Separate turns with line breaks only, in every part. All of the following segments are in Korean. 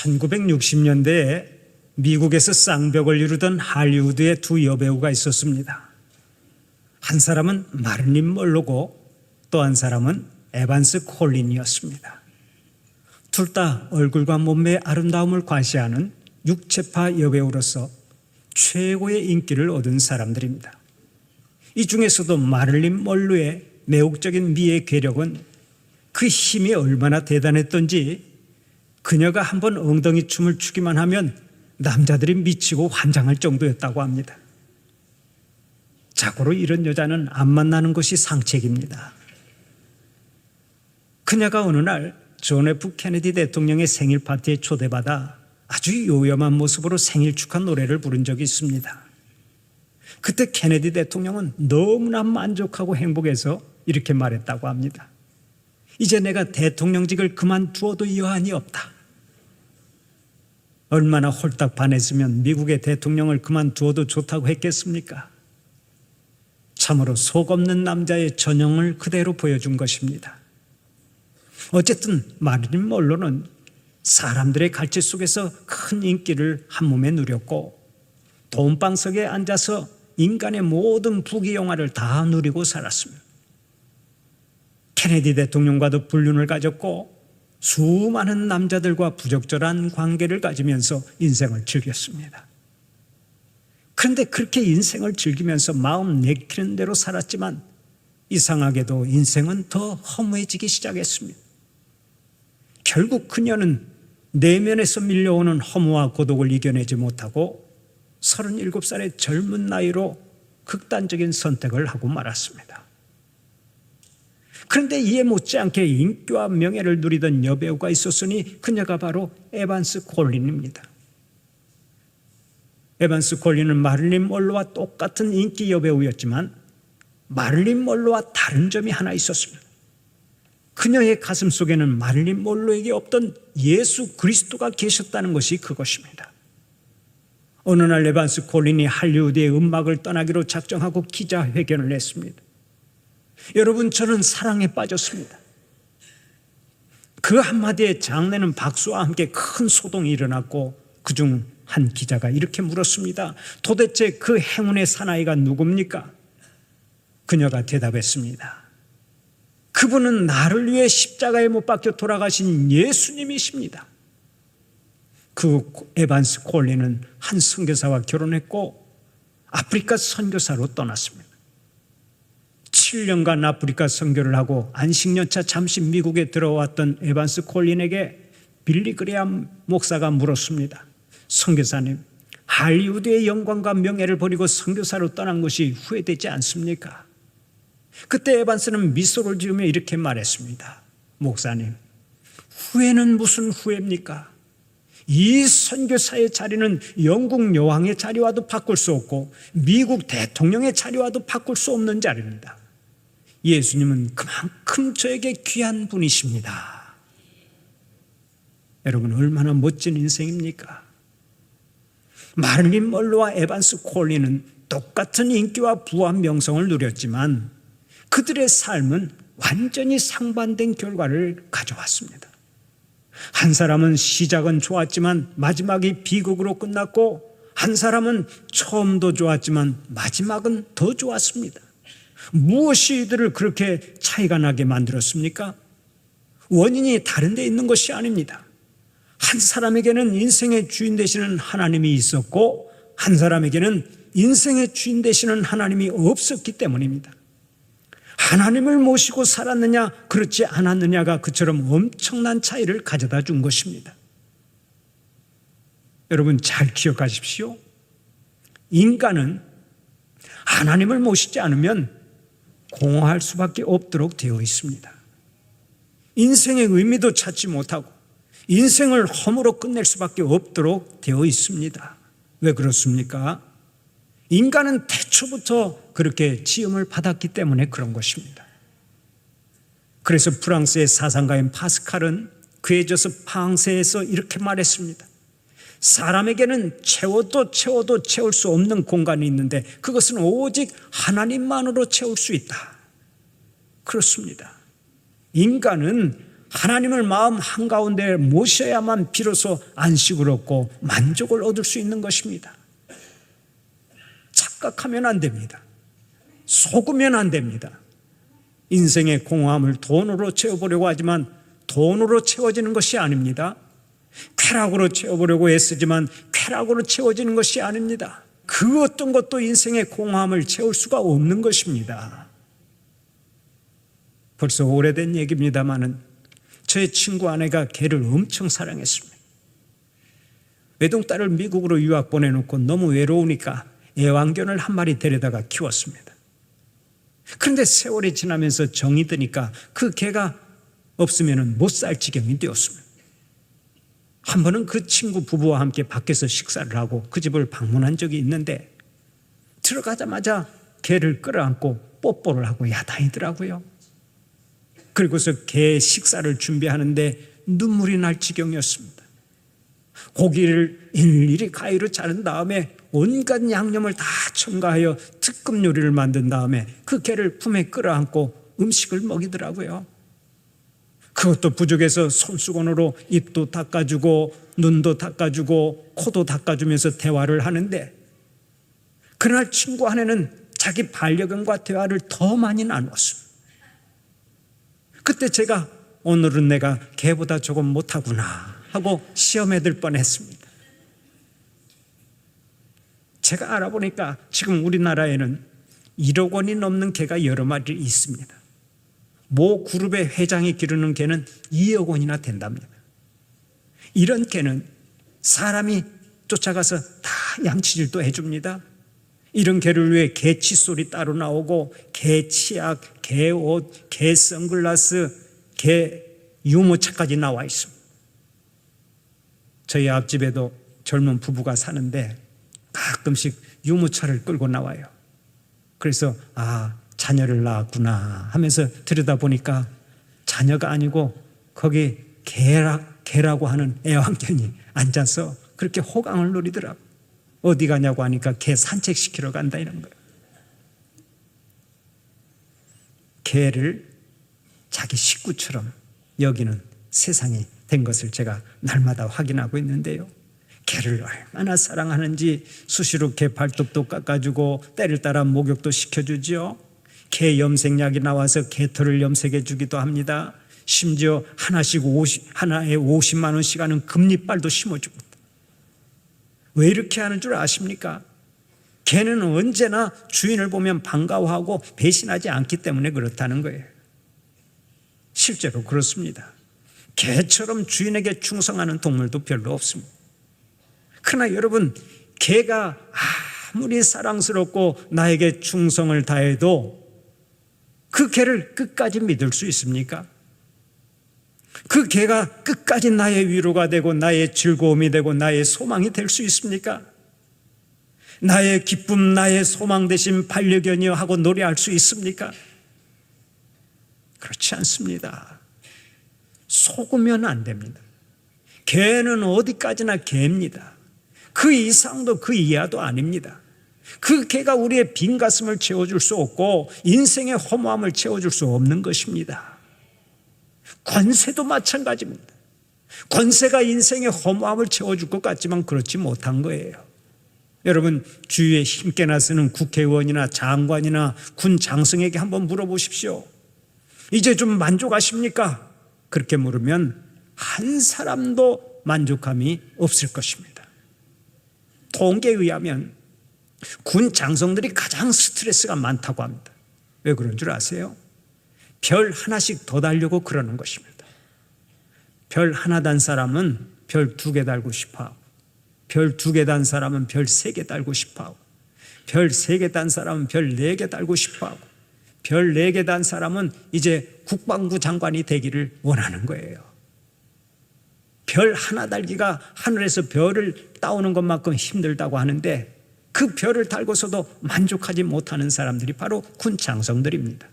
1960년대에 미국에서 쌍벽을 이루던 할리우드의 두 여배우가 있었습니다. 한 사람은 마릴린 먼로고 또 한 사람은 에반스 콜린이었습니다. 둘 다 얼굴과 몸매의 아름다움을 과시하는 육체파 여배우로서 최고의 인기를 얻은 사람들입니다. 이 중에서도 마릴린 먼로의 매혹적인 미의 괴력은 그 힘이 얼마나 대단했던지 그녀가 한번 엉덩이 춤을 추기만 하면 남자들이 미치고 환장할 정도였다고 합니다. 자고로 이런 여자는 안 만나는 것이 상책입니다. 그녀가 어느 날 존 F 케네디 대통령의 생일 파티에 초대받아 아주 요염한 모습으로 생일 축하 노래를 부른 적이 있습니다. 그때 케네디 대통령은 너무나 만족하고 행복해서 이렇게 말했다고 합니다. 이제 내가 대통령직을 그만두어도 여한이 없다. 얼마나 홀딱 반했으면 미국의 대통령을 그만두어도 좋다고 했겠습니까? 참으로 속 없는 남자의 전형을 그대로 보여준 것입니다. 어쨌든 마릴린 먼로는 사람들의 갈채 속에서 큰 인기를 한몸에 누렸고 돈방석에 앉아서 인간의 모든 부귀영화를 다 누리고 살았습니다. 케네디 대통령과도 불륜을 가졌고 수많은 남자들과 부적절한 관계를 가지면서 인생을 즐겼습니다. 그런데 그렇게 인생을 즐기면서 마음 내키는 대로 살았지만 이상하게도 인생은 더 허무해지기 시작했습니다. 결국 그녀는 내면에서 밀려오는 허무와 고독을 이겨내지 못하고 37살의 젊은 나이로 극단적인 선택을 하고 말았습니다. 그런데 이에 못지않게 인기와 명예를 누리던 여배우가 있었으니 그녀가 바로 에반스 콜린입니다. 에반스 콜린은 마릴린 먼로와 똑같은 인기 여배우였지만 마릴린 먼로와 다른 점이 하나 있었습니다. 그녀의 가슴 속에는 마릴린 먼로에게 없던 예수 그리스도가 계셨다는 것이 그것입니다. 어느 날 에반스 콜린이 할리우드의 음악을 떠나기로 작정하고 기자회견을 했습니다. 여러분, 저는 사랑에 빠졌습니다. 그 한마디에 장내는 박수와 함께 큰 소동이 일어났고 그중 한 기자가 이렇게 물었습니다. 도대체 그 행운의 사나이가 누굽니까? 그녀가 대답했습니다. 그분은 나를 위해 십자가에 못 박혀 돌아가신 예수님이십니다. 그 에반스 콜린은 한 선교사와 결혼했고 아프리카 선교사로 떠났습니다. 7년간 아프리카 선교를 하고 안식년차 잠시 미국에 들어왔던 에반스 콜린에게 빌리 그레함 목사가 물었습니다. 선교사님, 할리우드의 영광과 명예를 버리고 선교사로 떠난 것이 후회되지 않습니까? 그때 에반스는 미소를 지으며 이렇게 말했습니다. 목사님, 후회는 무슨 후회입니까? 이 선교사의 자리는 영국 여왕의 자리와도 바꿀 수 없고 미국 대통령의 자리와도 바꿀 수 없는 자리입니다. 예수님은 그만큼 저에게 귀한 분이십니다. 여러분, 얼마나 멋진 인생입니까? 마릴린 먼로와 에반스 콜린은 똑같은 인기와 부와 명성을 누렸지만 그들의 삶은 완전히 상반된 결과를 가져왔습니다. 한 사람은 시작은 좋았지만 마지막이 비극으로 끝났고 한 사람은 처음도 좋았지만 마지막은 더 좋았습니다. 무엇이 이들을 그렇게 차이가 나게 만들었습니까? 원인이 다른 데 있는 것이 아닙니다. 한 사람에게는 인생의 주인 되시는 하나님이 있었고 한 사람에게는 인생의 주인 되시는 하나님이 없었기 때문입니다. 하나님을 모시고 살았느냐 그렇지 않았느냐가 그처럼 엄청난 차이를 가져다 준 것입니다. 여러분, 잘 기억하십시오. 인간은 하나님을 모시지 않으면 공허할 수밖에 없도록 되어 있습니다. 인생의 의미도 찾지 못하고 인생을 허무로 끝낼 수밖에 없도록 되어 있습니다. 왜 그렇습니까? 인간은 태초부터 그렇게 지음을 받았기 때문에 그런 것입니다. 그래서 프랑스의 사상가인 파스칼은 그에 져서 팡세에서 이렇게 말했습니다. 사람에게는 채워도 채울 수 없는 공간이 있는데 그것은 오직 하나님만으로 채울 수 있다. 그렇습니다. 인간은 하나님을 마음 한가운데 모셔야만 비로소 안식을 얻고 만족을 얻을 수 있는 것입니다. 착각하면 안 됩니다. 속으면 안 됩니다. 인생의 공허함을 돈으로 채워보려고 하지만 돈으로 채워지는 것이 아닙니다. 쾌락으로 채워보려고 애쓰지만 쾌락으로 채워지는 것이 아닙니다. 그 어떤 것도 인생의 공허함을 채울 수가 없는 것입니다. 벌써 오래된 얘기입니다마는 저의 친구 아내가 개를 엄청 사랑했습니다. 외동딸을 미국으로 유학 보내놓고 너무 외로우니까 애완견을 한 마리 데려다가 키웠습니다. 그런데 세월이 지나면서 정이 드니까 그 개가 없으면 못 살 지경이 되었습니다. 한 번은 그 친구 부부와 함께 밖에서 식사를 하고 그 집을 방문한 적이 있는데 들어가자마자 개를 끌어안고 뽀뽀를 하고 야단이더라고요. 그리고서 개 식사를 준비하는데 눈물이 날 지경이었습니다. 고기를 일일이 가위로 자른 다음에 온갖 양념을 다 첨가하여 특급 요리를 만든 다음에 그 개를 품에 끌어안고 음식을 먹이더라고요. 그것도 부족해서 손수건으로 입도 닦아주고 눈도 닦아주고 코도 닦아주면서 대화를 하는데 그날 친구 아내는 자기 반려견과 대화를 더 많이 나눴습니다. 그때 제가 오늘은 내가 개보다 조금 못하구나 하고 시험에 들 뻔했습니다. 제가 알아보니까 지금 우리나라에는 1억 원이 넘는 개가 여러 마리 있습니다. 모 그룹의 회장이 기르는 개는 2억 원이나 된답니다. 이런 개는 사람이 쫓아가서 다 양치질도 해줍니다. 이런 개를 위해 개 칫솔이 따로 나오고 개 치약, 개 옷, 개 선글라스, 개 유모차까지 나와 있습니다. 저희 앞집에도 젊은 부부가 사는데 가끔씩 유모차를 끌고 나와요. 그래서 자녀를 낳았구나 하면서 들여다보니까 자녀가 아니고 거기 개라고 하는 애완견이 앉아서 그렇게 호강을 누리더라고. 어디 가냐고 하니까 개 산책시키러 간다 이런 거예요. 개를 자기 식구처럼 여기는 세상이 된 것을 제가 날마다 확인하고 있는데요. 개를 얼마나 사랑하는지 수시로 개 발톱도 깎아주고 때를 따라 목욕도 시켜주죠. 개 염색약이 나와서 개털을 염색해 주기도 합니다. 심지어 하나에 50만 원씩 하는 금리빨도 심어줍니다. 왜 이렇게 하는 줄 아십니까? 개는 언제나 주인을 보면 반가워하고 배신하지 않기 때문에 그렇다는 거예요. 실제로 그렇습니다. 개처럼 주인에게 충성하는 동물도 별로 없습니다. 그러나 여러분, 개가 아무리 사랑스럽고 나에게 충성을 다해도 그 개를 끝까지 믿을 수 있습니까? 그 개가 끝까지 나의 위로가 되고 나의 즐거움이 되고 나의 소망이 될 수 있습니까? 나의 기쁨, 나의 소망 대신 반려견이여 하고 노래할 수 있습니까? 그렇지 않습니다. 속으면 안 됩니다. 개는 어디까지나 개입니다. 그 이상도 그 이하도 아닙니다. 그 개가 우리의 빈 가슴을 채워줄 수 없고 인생의 허무함을 채워줄 수 없는 것입니다. 권세도 마찬가지입니다. 권세가 인생의 허무함을 채워줄 것 같지만 그렇지 못한 거예요. 여러분, 주위에 힘께나 쓰는 국회의원이나 장관이나 군 장성에게 한번 물어보십시오. 이제 좀 만족하십니까? 그렇게 물으면 한 사람도 만족함이 없을 것입니다. 통계에 의하면 군 장성들이 가장 스트레스가 많다고 합니다. 왜 그런 줄 아세요? 별 하나씩 더 달려고 그러는 것입니다. 별 하나 단 사람은 별 2개 달고 싶어하고, 별 2개 단 사람은 별 3개 달고 싶어하고, 별 3개 단 사람은 별 4개 달고 싶어하고, 별 4개 단 사람은 이제 국방부 장관이 되기를 원하는 거예요. 별 하나 달기가 하늘에서 별을 따오는 것만큼 힘들다고 하는데 그 별을 달고서도 만족하지 못하는 사람들이 바로 군 장성들입니다.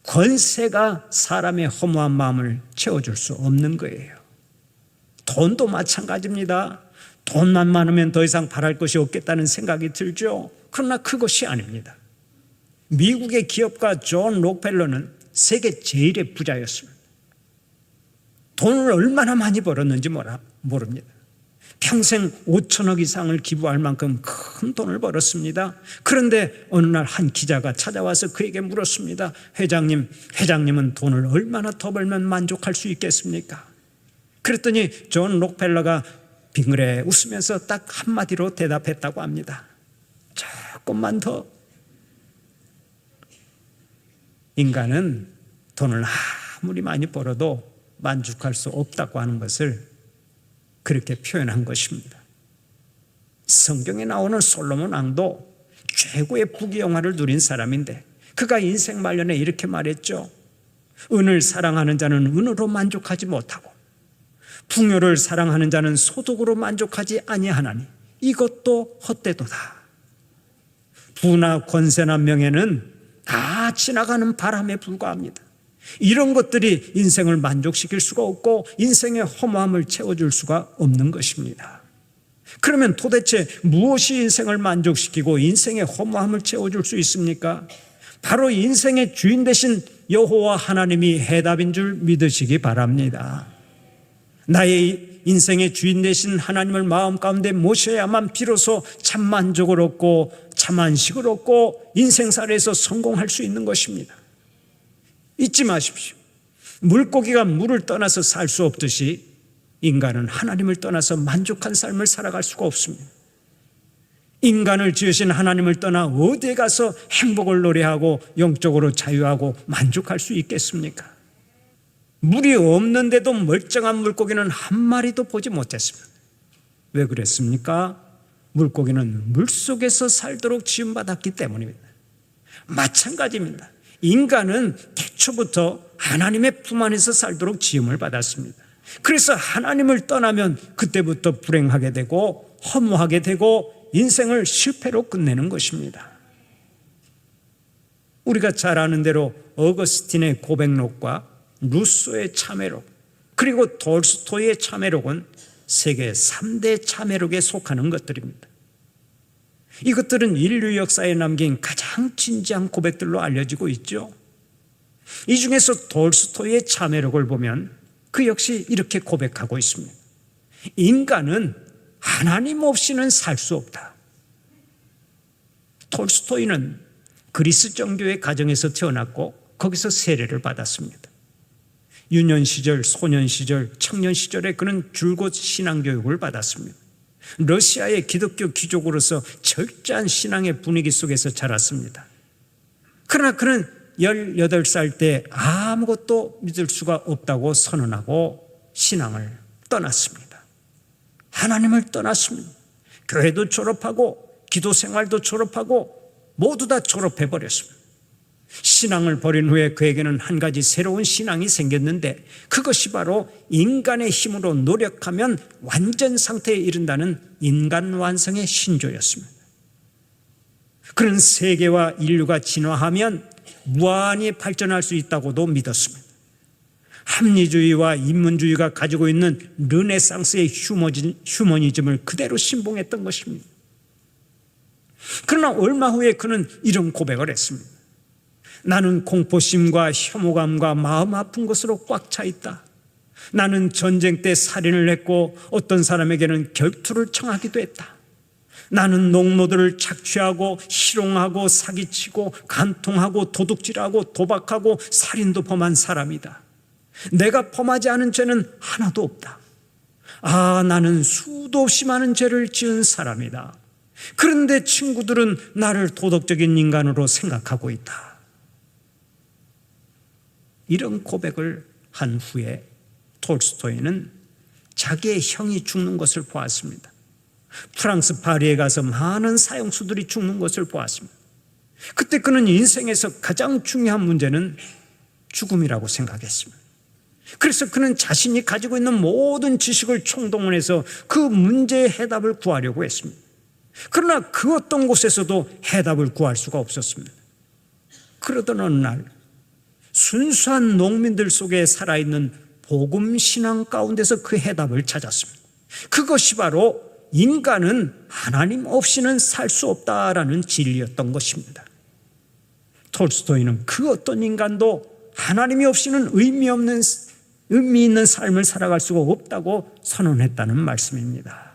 권세가 사람의 허무한 마음을 채워줄 수 없는 거예요. 돈도 마찬가지입니다. 돈만 많으면 더 이상 바랄 것이 없겠다는 생각이 들죠. 그러나 그것이 아닙니다. 미국의 기업가 존 록펠러는 세계 제일의 부자였습니다. 돈을 얼마나 많이 벌었는지 모릅니다. 평생 5천억 이상을 기부할 만큼 큰 돈을 벌었습니다. 그런데 어느 날 한 기자가 찾아와서 그에게 물었습니다. 회장님은 돈을 얼마나 더 벌면 만족할 수 있겠습니까? 그랬더니 존 록펠러가 빙그레 웃으면서 딱 한마디로 대답했다고 합니다. 조금만 더. 인간은 돈을 아무리 많이 벌어도 만족할 수 없다고 하는 것을 그렇게 표현한 것입니다. 성경에 나오는 솔로몬 왕도 최고의 부귀영화를 누린 사람인데 그가 인생 말년에 이렇게 말했죠. 은을 사랑하는 자는 은으로 만족하지 못하고 풍요를 사랑하는 자는 소득으로 만족하지 아니하나니 이것도 헛되도다. 부나 권세나 명예는 다 지나가는 바람에 불과합니다. 이런 것들이 인생을 만족시킬 수가 없고 인생의 허무함을 채워줄 수가 없는 것입니다. 그러면 도대체 무엇이 인생을 만족시키고 인생의 허무함을 채워줄 수 있습니까? 바로 인생의 주인 되신 여호와 하나님이 해답인 줄 믿으시기 바랍니다. 나의 인생의 주인 되신 하나님을 마음 가운데 모셔야만 비로소 참 만족을 얻고 참 안식을 얻고 인생살이에서 성공할 수 있는 것입니다. 잊지 마십시오. 물고기가 물을 떠나서 살 수 없듯이 인간은 하나님을 떠나서 만족한 삶을 살아갈 수가 없습니다. 인간을 지으신 하나님을 떠나 어디에 가서 행복을 노래하고 영적으로 자유하고 만족할 수 있겠습니까? 물이 없는데도 멀쩡한 물고기는 한 마리도 보지 못했습니다. 왜 그랬습니까? 물고기는 물속에서 살도록 지음받았기 때문입니다. 마찬가지입니다. 인간은 태초부터 하나님의 품 안에서 살도록 지음을 받았습니다. 그래서 하나님을 떠나면 그때부터 불행하게 되고 허무하게 되고 인생을 실패로 끝내는 것입니다. 우리가 잘 아는 대로 어거스틴의 고백록과 루소의 참회록 그리고 돌스토이의 참회록은 세계 3대 참회록에 속하는 것들입니다. 이것들은 인류 역사에 남긴 가장 진지한 고백들로 알려지고 있죠. 이 중에서 돌스토이의 참회록을 보면 그 역시 이렇게 고백하고 있습니다. 인간은 하나님 없이는 살 수 없다. 톨스토이는 그리스 정교의 가정에서 태어났고 거기서 세례를 받았습니다. 유년 시절, 소년 시절, 청년 시절에 그는 줄곧 신앙교육을 받았습니다. 러시아의 기독교 귀족으로서 철저한 신앙의 분위기 속에서 자랐습니다. 그러나 그는 18살 때 아무것도 믿을 수가 없다고 선언하고 신앙을 떠났습니다. 하나님을 떠났습니다. 교회도 졸업하고 기도 생활도 졸업하고 모두 다 졸업해버렸습니다. 신앙을 버린 후에 그에게는 한 가지 새로운 신앙이 생겼는데 그것이 바로 인간의 힘으로 노력하면 완전 상태에 이른다는 인간 완성의 신조였습니다. 그는 세계와 인류가 진화하면 무한히 발전할 수 있다고도 믿었습니다. 합리주의와 인문주의가 가지고 있는 르네상스의 휴머니즘을 그대로 신봉했던 것입니다. 그러나 얼마 후에 그는 이런 고백을 했습니다. 나는 공포심과 혐오감과 마음 아픈 것으로 꽉 차 있다. 나는 전쟁 때 살인을 했고 어떤 사람에게는 결투를 청하기도 했다. 나는 농노들을 착취하고 희롱하고 사기치고 간통하고 도둑질하고 도박하고 살인도 범한 사람이다. 내가 범하지 않은 죄는 하나도 없다. 나는 수도 없이 많은 죄를 지은 사람이다. 그런데 친구들은 나를 도덕적인 인간으로 생각하고 있다. 이런 고백을 한 후에 톨스토이는 자기의 형이 죽는 것을 보았습니다. 프랑스 파리에 가서 많은 사형수들이 죽는 것을 보았습니다. 그때 그는 인생에서 가장 중요한 문제는 죽음이라고 생각했습니다. 그래서 그는 자신이 가지고 있는 모든 지식을 총동원해서 그 문제의 해답을 구하려고 했습니다. 그러나 그 어떤 곳에서도 해답을 구할 수가 없었습니다. 그러던 어느 날 순수한 농민들 속에 살아있는 복음 신앙 가운데서 그 해답을 찾았습니다. 그것이 바로 인간은 하나님 없이는 살 수 없다라는 진리였던 것입니다. 톨스토이는 그 어떤 인간도 하나님이 없이는 의미 있는 삶을 살아갈 수가 없다고 선언했다는 말씀입니다.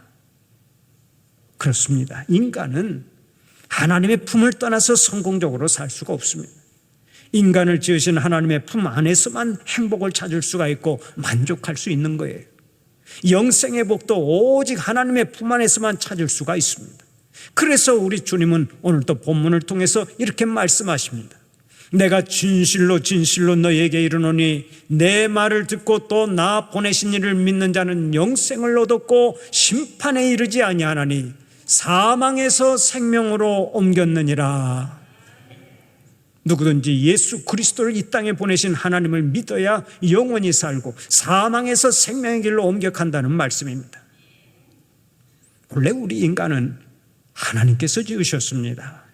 그렇습니다. 인간은 하나님의 품을 떠나서 성공적으로 살 수가 없습니다. 인간을 지으신 하나님의 품 안에서만 행복을 찾을 수가 있고 만족할 수 있는 거예요. 영생의 복도 오직 하나님의 품 안에서만 찾을 수가 있습니다. 그래서 우리 주님은 오늘도 본문을 통해서 이렇게 말씀하십니다. 내가 진실로 진실로 너희에게 이르노니 내 말을 듣고 또 나 보내신 이를 믿는 자는 영생을 얻었고 심판에 이르지 아니하나니 사망에서 생명으로 옮겼느니라. 누구든지 예수 그리스도를 이 땅에 보내신 하나님을 믿어야 영원히 살고 사망에서 생명의 길로 옮겨간다는 말씀입니다. 원래 우리 인간은 하나님께서 지으셨습니다.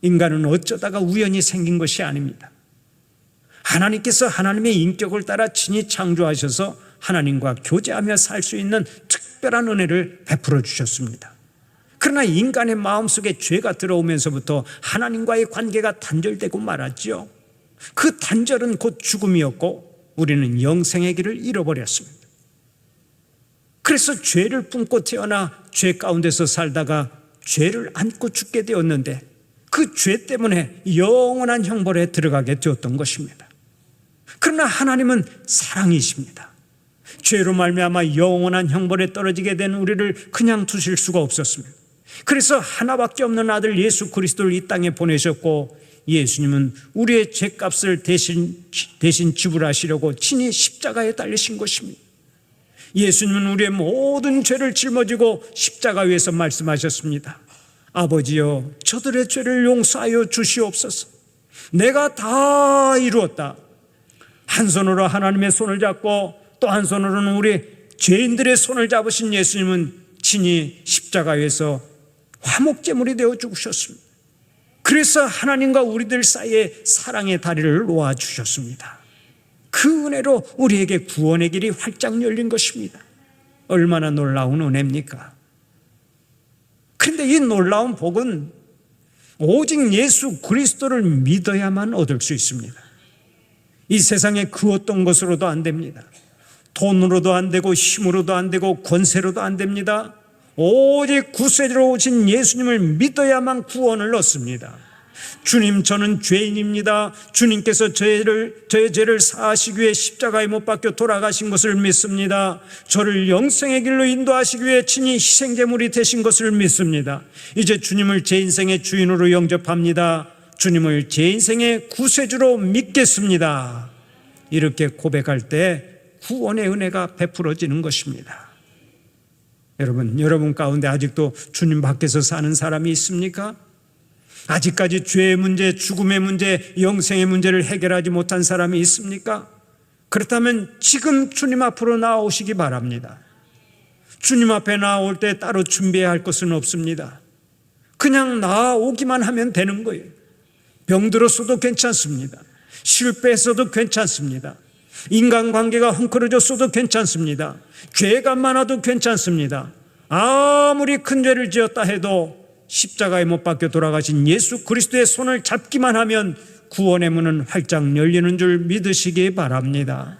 인간은 어쩌다가 우연히 생긴 것이 아닙니다. 하나님께서 하나님의 인격을 따라 친히 창조하셔서 하나님과 교제하며 살 수 있는 특별한 은혜를 베풀어 주셨습니다. 그러나 인간의 마음속에 죄가 들어오면서부터 하나님과의 관계가 단절되고 말았죠. 그 단절은 곧 죽음이었고 우리는 영생의 길을 잃어버렸습니다. 그래서 죄를 품고 태어나 죄 가운데서 살다가 죄를 안고 죽게 되었는데 그 죄 때문에 영원한 형벌에 들어가게 되었던 것입니다. 그러나 하나님은 사랑이십니다. 죄로 말미암아 영원한 형벌에 떨어지게 된 우리를 그냥 두실 수가 없었습니다. 그래서 하나밖에 없는 아들 예수 그리스도를 이 땅에 보내셨고 예수님은 우리의 죄값을 대신 지불하시려고 친히 십자가에 달리신 것입니다. 예수님은 우리의 모든 죄를 짊어지고 십자가 위에서 말씀하셨습니다. 아버지여 저들의 죄를 용서하여 주시옵소서. 내가 다 이루었다. 한 손으로 하나님의 손을 잡고 또 한 손으로는 우리 죄인들의 손을 잡으신 예수님은 친히 십자가 위에서 화목제물이 되어 죽으셨습니다. 그래서 하나님과 우리들 사이에 사랑의 다리를 놓아주셨습니다. 그 은혜로 우리에게 구원의 길이 활짝 열린 것입니다. 얼마나 놀라운 은혜입니까? 그런데 이 놀라운 복은 오직 예수 그리스도를 믿어야만 얻을 수 있습니다. 이 세상에 그 어떤 것으로도 안 됩니다. 돈으로도 안 되고 힘으로도 안 되고 권세로도 안 됩니다. 오직 구세주로 오신 예수님을 믿어야만 구원을 얻습니다. 주님 저는 죄인입니다. 주님께서 저의 죄를 사하시기 위해 십자가에 못 박혀 돌아가신 것을 믿습니다. 저를 영생의 길로 인도하시기 위해 친히 희생제물이 되신 것을 믿습니다. 이제 주님을 제 인생의 주인으로 영접합니다. 주님을 제 인생의 구세주로 믿겠습니다. 이렇게 고백할 때 구원의 은혜가 베풀어지는 것입니다. 여러분 가운데 아직도 주님 밖에서 사는 사람이 있습니까? 아직까지 죄의 문제, 죽음의 문제, 영생의 문제를 해결하지 못한 사람이 있습니까? 그렇다면 지금 주님 앞으로 나오시기 바랍니다. 주님 앞에 나올 때 따로 준비해야 할 것은 없습니다. 그냥 나오기만 하면 되는 거예요. 병들었어도 괜찮습니다. 실패했어도 괜찮습니다. 인간관계가 헝클어졌어도 괜찮습니다. 죄가 많아도 괜찮습니다. 아무리 큰 죄를 지었다 해도 십자가에 못 박혀 돌아가신 예수 그리스도의 손을 잡기만 하면 구원의 문은 활짝 열리는 줄 믿으시기 바랍니다.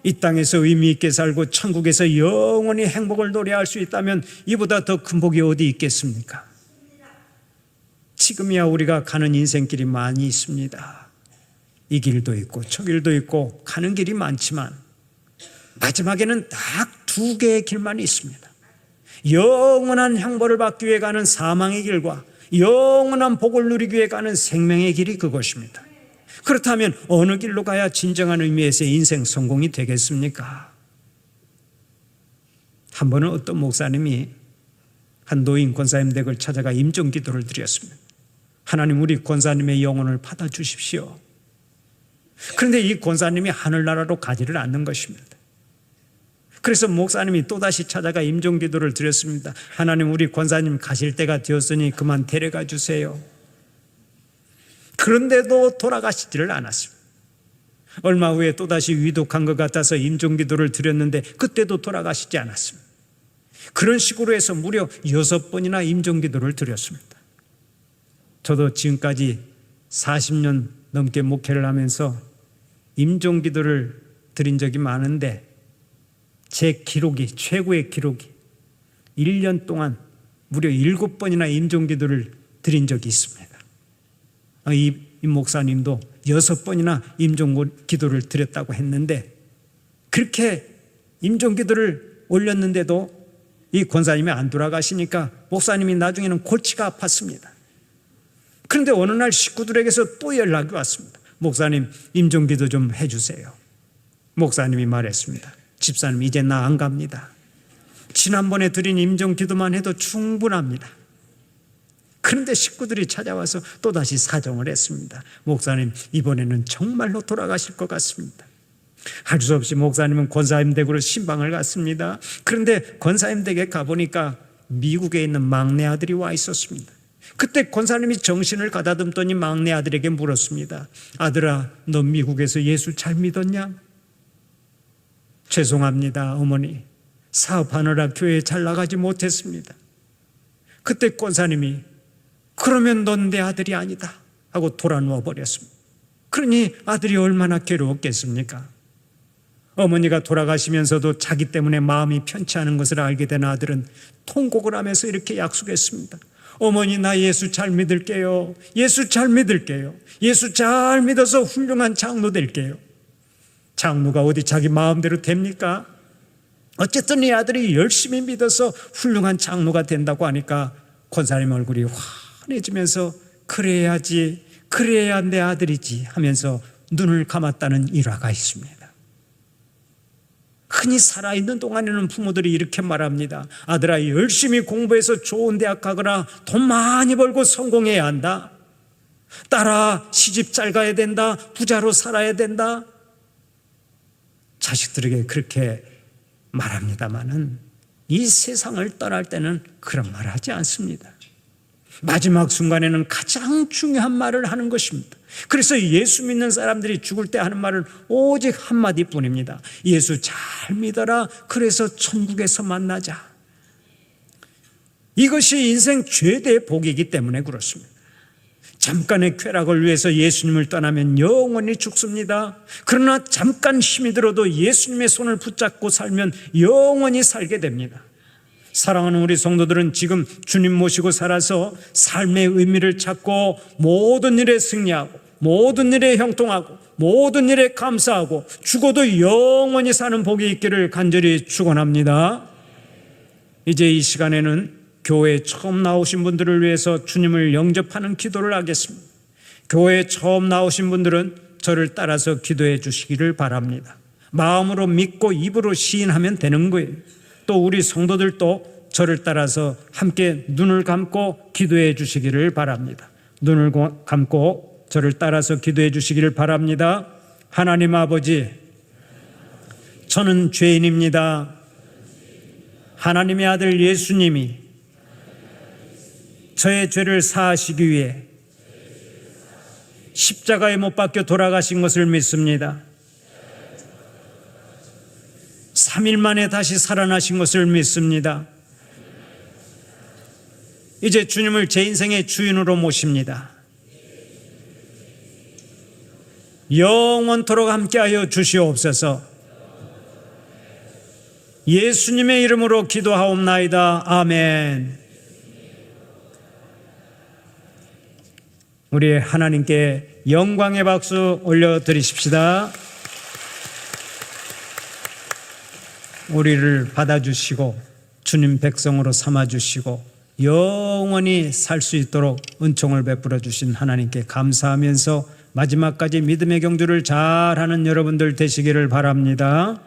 이 땅에서 의미 있게 살고 천국에서 영원히 행복을 노래할 수 있다면 이보다 더 큰 복이 어디 있겠습니까? 지금이야 우리가 가는 인생길이 많이 있습니다. 이 길도 있고 저 길도 있고 가는 길이 많지만 마지막에는 딱 두 개의 길만 있습니다. 영원한 형벌을 받기 위해 가는 사망의 길과 영원한 복을 누리기 위해 가는 생명의 길이 그것입니다. 그렇다면 어느 길로 가야 진정한 의미에서 인생 성공이 되겠습니까? 한 번은 어떤 목사님이 한 노인 권사님 댁을 찾아가 임종기도를 드렸습니다. 하나님 우리 권사님의 영혼을 받아주십시오. 그런데 이 권사님이 하늘나라로 가지를 않는 것입니다. 그래서 목사님이 또다시 찾아가 임종기도를 드렸습니다. 하나님 우리 권사님 가실 때가 되었으니 그만 데려가 주세요. 그런데도 돌아가시지를 않았습니다. 얼마 후에 또다시 위독한 것 같아서 임종기도를 드렸는데 그때도 돌아가시지 않았습니다. 그런 식으로 해서 무려 6번이나 임종기도를 드렸습니다. 저도 지금까지 40년 넘게 목회를 하면서 임종기도를 드린 적이 많은데 제 기록이, 최고의 기록이 1년 동안 무려 7번이나 임종기도를 드린 적이 있습니다. 이 목사님도 6번이나 임종기도를 드렸다고 했는데, 그렇게 임종기도를 올렸는데도 이 권사님이 안 돌아가시니까 목사님이 나중에는 골치가 아팠습니다. 그런데 어느 날 식구들에게서 또 연락이 왔습니다. 목사님, 임종기도 좀 해주세요. 목사님이 말했습니다. 집사님, 이제 나 안 갑니다. 지난번에 드린 임종기도만 해도 충분합니다. 그런데 식구들이 찾아와서 또다시 사정을 했습니다. 목사님, 이번에는 정말로 돌아가실 것 같습니다. 할 수 없이 목사님은 권사님 댁으로 신방을 갔습니다. 그런데 권사님 댁에 가보니까 미국에 있는 막내 아들이 와 있었습니다. 그때 권사님이 정신을 가다듬더니 막내 아들에게 물었습니다. 아들아, 너 미국에서 예수 잘 믿었냐? 죄송합니다, 어머니. 사업하느라 교회에 잘 나가지 못했습니다. 그때 권사님이 그러면 넌 내 아들이 아니다 하고 돌아누워 버렸습니다. 그러니 아들이 얼마나 괴로웠겠습니까? 어머니가 돌아가시면서도 자기 때문에 마음이 편치 않은 것을 알게 된 아들은 통곡을 하면서 이렇게 약속했습니다. 어머니, 나 예수 잘 믿을게요. 예수 잘 믿을게요. 예수 잘 믿어서 훌륭한 장로 될게요. 장로가 어디 자기 마음대로 됩니까? 어쨌든 이 아들이 열심히 믿어서 훌륭한 장로가 된다고 하니까 권사님 얼굴이 환해지면서 그래야지, 그래야 내 아들이지 하면서 눈을 감았다는 일화가 있습니다. 흔히 살아있는 동안에는 부모들이 이렇게 말합니다. 아들아, 열심히 공부해서 좋은 대학 가거라. 돈 많이 벌고 성공해야 한다. 딸아, 시집 잘 가야 된다. 부자로 살아야 된다. 자식들에게 그렇게 말합니다마는 이 세상을 떠날 때는 그런 말을 하지 않습니다. 마지막 순간에는 가장 중요한 말을 하는 것입니다. 그래서 예수 믿는 사람들이 죽을 때 하는 말은 오직 한마디뿐입니다. 예수 잘 믿어라. 그래서 천국에서 만나자. 이것이 인생 최대의 복이기 때문에 그렇습니다. 잠깐의 쾌락을 위해서 예수님을 떠나면 영원히 죽습니다. 그러나 잠깐 힘이 들어도 예수님의 손을 붙잡고 살면 영원히 살게 됩니다. 사랑하는 우리 성도들은 지금 주님 모시고 살아서 삶의 의미를 찾고 모든 일에 승리하고 모든 일에 형통하고 모든 일에 감사하고 죽어도 영원히 사는 복이 있기를 간절히 축원합니다. 이제 이 시간에는 교회에 처음 나오신 분들을 위해서 주님을 영접하는 기도를 하겠습니다. 교회에 처음 나오신 분들은 저를 따라서 기도해 주시기를 바랍니다. 마음으로 믿고 입으로 시인하면 되는 거예요. 또 우리 성도들도 저를 따라서 함께 눈을 감고 기도해 주시기를 바랍니다. 눈을 감고 저를 따라서 기도해 주시기를 바랍니다. 하나님 아버지, 저는 죄인입니다. 하나님의 아들 예수님이 저의 죄를 사하시기 위해 십자가에 못 박혀 돌아가신 것을 믿습니다. 3일 만에 다시 살아나신 것을 믿습니다. 이제 주님을 제 인생의 주인으로 모십니다. 영원토록 함께하여 주시옵소서. 예수님의 이름으로 기도하옵나이다. 아멘. 우리 하나님께 영광의 박수 올려드리십시다. 우리를 받아주시고 주님 백성으로 삼아주시고 영원히 살 수 있도록 은총을 베풀어 주신 하나님께 감사하면서 마지막까지 믿음의 경주를 잘하는 여러분들 되시기를 바랍니다.